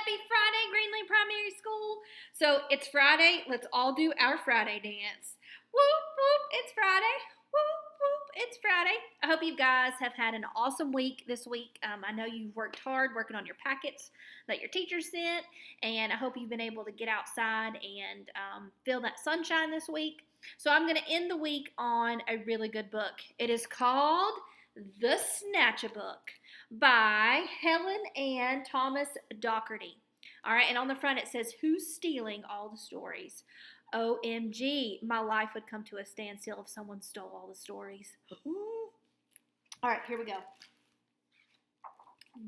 Happy Friday, Greenlee Primary School. So it's Friday. Let's all do our Friday dance. Whoop, whoop, it's Friday. Whoop, whoop, it's Friday. I hope you guys have had an awesome week this week. I know you've worked hard working on your packets that your teacher sent, and I hope you've been able to get outside and feel that sunshine this week. So I'm going to end the week on a really good book. It is called The Snatchabook by Helen and Thomas Docherty. All right, and on the front it says, "Who's stealing all the stories?" OMG, my life would come to a standstill if someone stole all the stories. All right, here we go.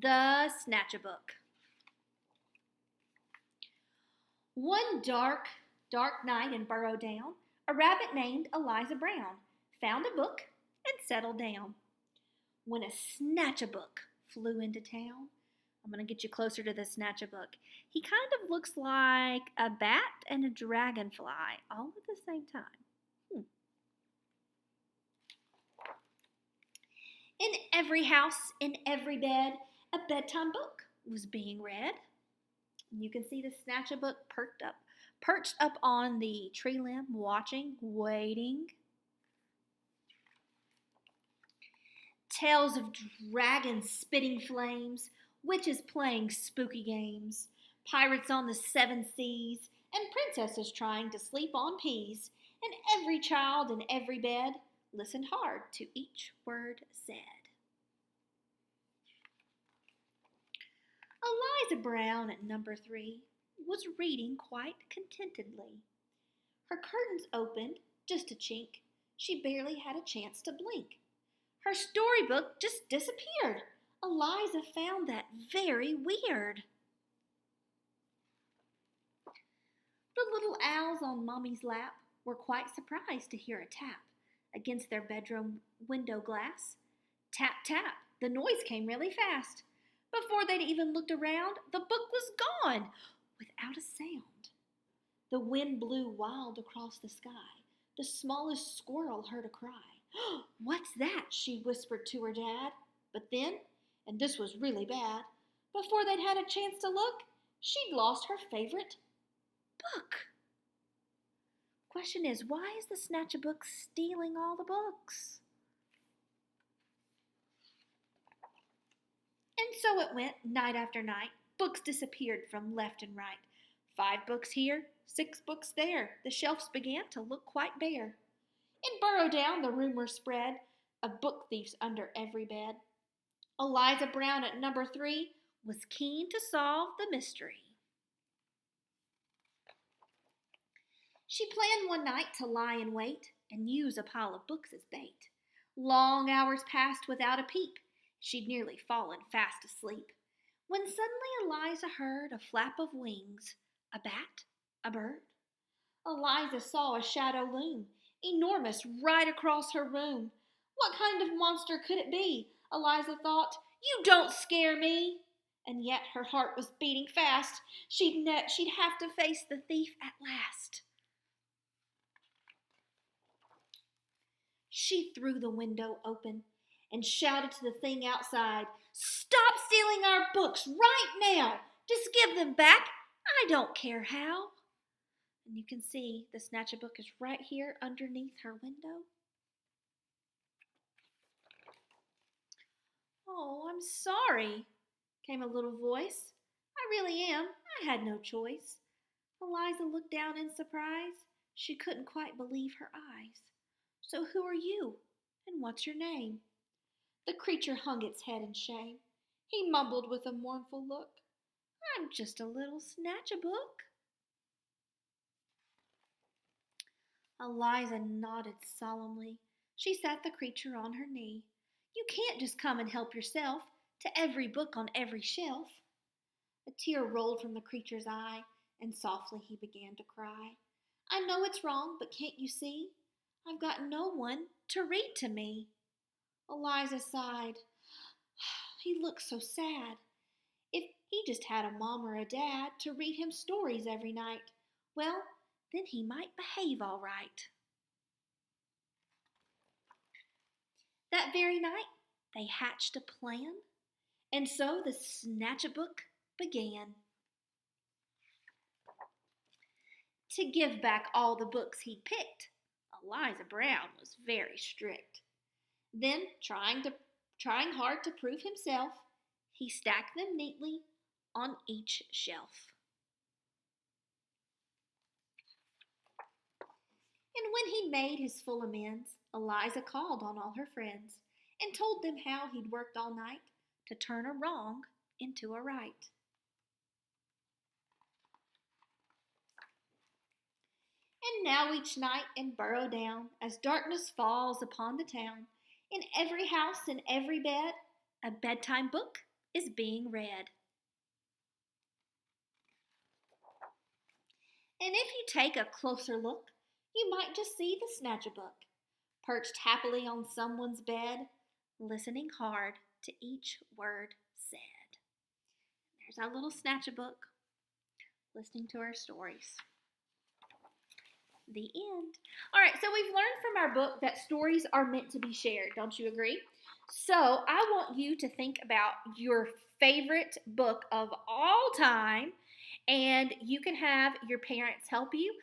The Snatchabook. One dark night in Burrowdown, a rabbit named Eliza Brown found a book and settled down. When a Snatchabook flew into town, I'm going to get you closer to the Snatchabook. He kind of looks like a bat and a dragonfly all at the same time. In every house, in every bed, a bedtime book was being read. And you can see the Snatchabook perched up on the tree limb, watching, waiting. Tales of dragons spitting flames, witches playing spooky games, pirates on the seven seas, and princesses trying to sleep on peas. And every child in every bed listened hard to each word said. Eliza Brown at number 3 was reading quite contentedly. Her curtains opened just a chink. She barely had a chance to blink. Her storybook just disappeared. Eliza found that very weird. The little owls on Mommy's lap were quite surprised to hear a tap against their bedroom window glass. Tap, tap. The noise came really fast. Before they'd even looked around, the book was gone without a sound. The wind blew wild across the sky. The smallest squirrel heard a cry. "What's that?" she whispered to her dad. But then, and this was really bad, before they'd had a chance to look, she'd lost her favorite book. Question is, why is the Snatchabook stealing all the books? And so it went, night after night. Books disappeared from left and right. 5 books here, 6 books there. The shelves began to look quite bare. In Burrowdown, the rumor spread of book thieves under every bed. Eliza Brown at number 3 was keen to solve the mystery. She planned one night to lie in wait and use a pile of books as bait. Long hours passed without a peep. She'd nearly fallen fast asleep, when suddenly Eliza heard a flap of wings. A bat? A bird? Eliza saw a shadow loom, enormous, right across her room. What kind of monster could it be? Eliza thought. You don't scare me. And yet her heart was beating fast. She'd have to face the thief at last. She threw the window open and shouted to the thing outside, "Stop stealing our books right now! Just give them back! I don't care how!" And you can see the Snatchabook is right here underneath her window. "Oh, I'm sorry," came a little voice. "I really am. I had no choice." Eliza looked down in surprise. She couldn't quite believe her eyes. "So who are you, and what's your name?" The creature hung its head in shame. He mumbled with a mournful look, "I'm just a little Snatchabook." Eliza nodded solemnly. She sat the creature on her knee. "You can't just come and help yourself to every book on every shelf." A tear rolled from the creature's eye, and softly he began to cry. "I know it's wrong, but can't you see? I've got no one to read to me." Eliza sighed. He looked so sad. If he just had a mom or a dad to read him stories every night, well, then he might behave all right. That very night, they hatched a plan, and so the Snatchabook began. to give back all the books he'd picked. Eliza Brown was very strict. Then, trying hard to prove himself, he stacked them neatly on each shelf. And when he made his full amends, Eliza called on all her friends and told them how he'd worked all night to turn a wrong into a right. And now each night in burrow down, as darkness falls upon the town, in every house and every bed, a bedtime book is being read. And if you take a closer look, you might just see the Snatchabook, perched happily on someone's bed, listening hard to each word said. There's our little Snatchabook, listening to our stories. The end. All right, so we've learned from our book that stories are meant to be shared. Don't you agree? So I want you to think about your favorite book of all time, and you can have your parents help you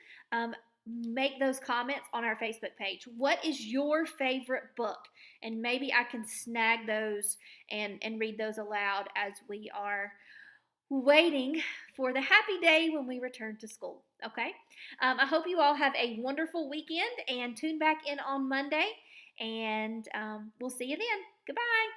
make those comments on our Facebook page. What is your favorite book? And maybe I can snag those and read those aloud as we are waiting for the happy day when we return to school. Okay? I hope you all have a wonderful weekend and tune back in on Monday. And we'll see you then. Goodbye.